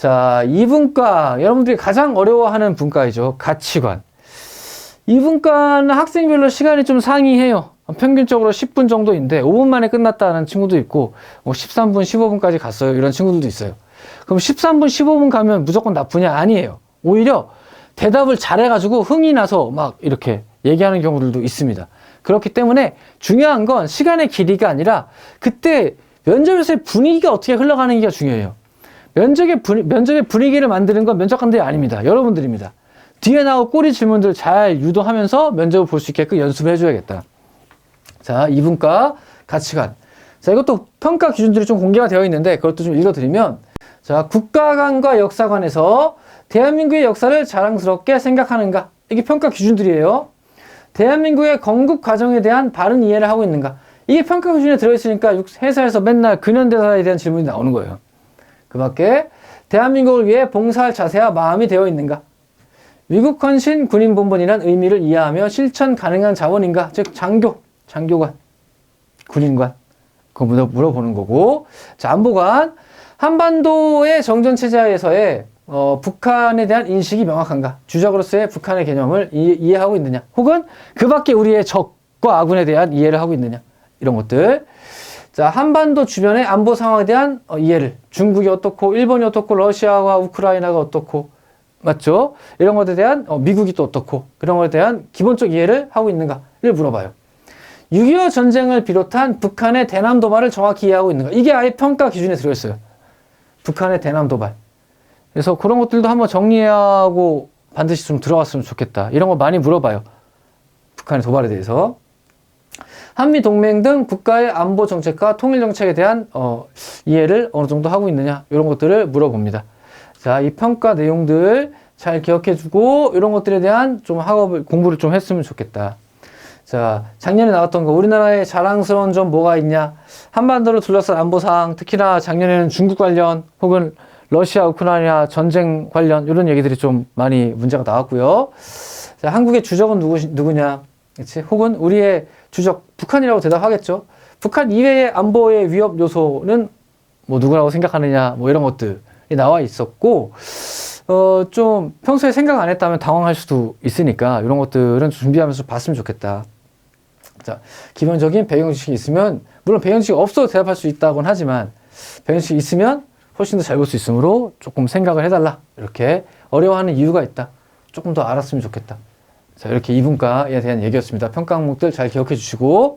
자, 이분과 여러분들이 가장 어려워하는 분과이죠. 가치관. 이분과는 학생별로 시간이 좀 상이해요. 평균적으로 10분 정도인데 5분 만에 끝났다는 친구도 있고 13분, 15분까지 갔어요. 이런 친구들도 있어요. 그럼 13분, 15분 가면 무조건 나쁘냐? 아니에요. 오히려 대답을 잘해가지고 흥이 나서 막 이렇게 얘기하는 경우들도 있습니다. 그렇기 때문에 중요한 건 시간의 길이가 아니라 그때 면접에서의 분위기가 어떻게 흘러가는지가 중요해요. 면접의 분위기를 만드는 건 면접관들이 아닙니다. 여러분들입니다. 뒤에 나올 꼬리 질문들 잘 유도하면서 면접을 볼 수 있게끔 연습을 해줘야겠다. 자, 이분과 가치관. 자, 이것도 평가 기준들이 좀 공개가 되어 있는데 그것도 좀 읽어드리면, 자, 국가관과 역사관에서 대한민국의 역사를 자랑스럽게 생각하는가? 이게 평가 기준들이에요. 대한민국의 건국 과정에 대한 바른 이해를 하고 있는가? 이게 평가 기준에 들어있으니까 회사에서 맨날 근현대사에 대한 질문이 나오는 거예요. 그 밖에 대한민국을 위해 봉사할 자세와 마음이 되어 있는가? 위국 헌신 군인본분이란 의미를 이해하며 실천 가능한 자원인가? 즉 장교관, 군인관, 그거 물어보는 거고. 자, 안보관, 한반도의 정전체제에서의 북한에 대한 인식이 명확한가? 주적으로서의 북한의 개념을 이해하고 있느냐? 혹은 그 밖에 우리의 적과 아군에 대한 이해를 하고 있느냐? 이런 것들. 자, 한반도 주변의 안보 상황에 대한 이해를. 중국이 어떻고, 일본이 어떻고, 러시아와 우크라이나가 어떻고, 맞죠? 이런 것에 대한 미국이 또 어떻고, 그런 것에 대한 기본적 이해를 하고 있는가를 물어봐요. 6.25 전쟁을 비롯한 북한의 대남 도발을 정확히 이해하고 있는가? 이게 아예 평가 기준에 들어있어요. 북한의 대남 도발. 그래서 그런 것들도 한번 정리하고 반드시 좀 들어갔으면 좋겠다. 이런 거 많이 물어봐요. 북한의 도발에 대해서. 한미 동맹 등 국가의 안보 정책과 통일 정책에 대한 이해를 어느 정도 하고 있느냐, 이런 것들을 물어봅니다. 자, 이 평가 내용들 잘 기억해주고 이런 것들에 대한 좀 공부를 좀 했으면 좋겠다. 자, 작년에 나왔던 거, 우리나라의 자랑스러운 점 뭐가 있냐? 한반도를 둘러싼 안보 사항, 특히나 작년에는 중국 관련 혹은 러시아, 우크라이나 전쟁 관련 이런 얘기들이 좀 많이 문제가 나왔고요. 자, 한국의 주적은 누구냐? 그치? 혹은 우리의 주적, 북한이라고 대답하겠죠. 북한 이외의 안보의 위협 요소는 뭐 누구라고 생각하느냐, 뭐 이런 것들이 나와 있었고, 좀 평소에 생각 안 했다면 당황할 수도 있으니까 이런 것들은 준비하면서 봤으면 좋겠다. 자, 기본적인 배경지식이 있으면, 물론 배경지식이 없어도 대답할 수 있다고는 하지만, 배경지식이 있으면 훨씬 더 잘 볼 수 있으므로 조금 생각을 해달라. 이렇게 어려워하는 이유가 있다. 조금 더 알았으면 좋겠다. 자, 이렇게 이분과에 대한 얘기였습니다. 평가 항목들 잘 기억해 주시고,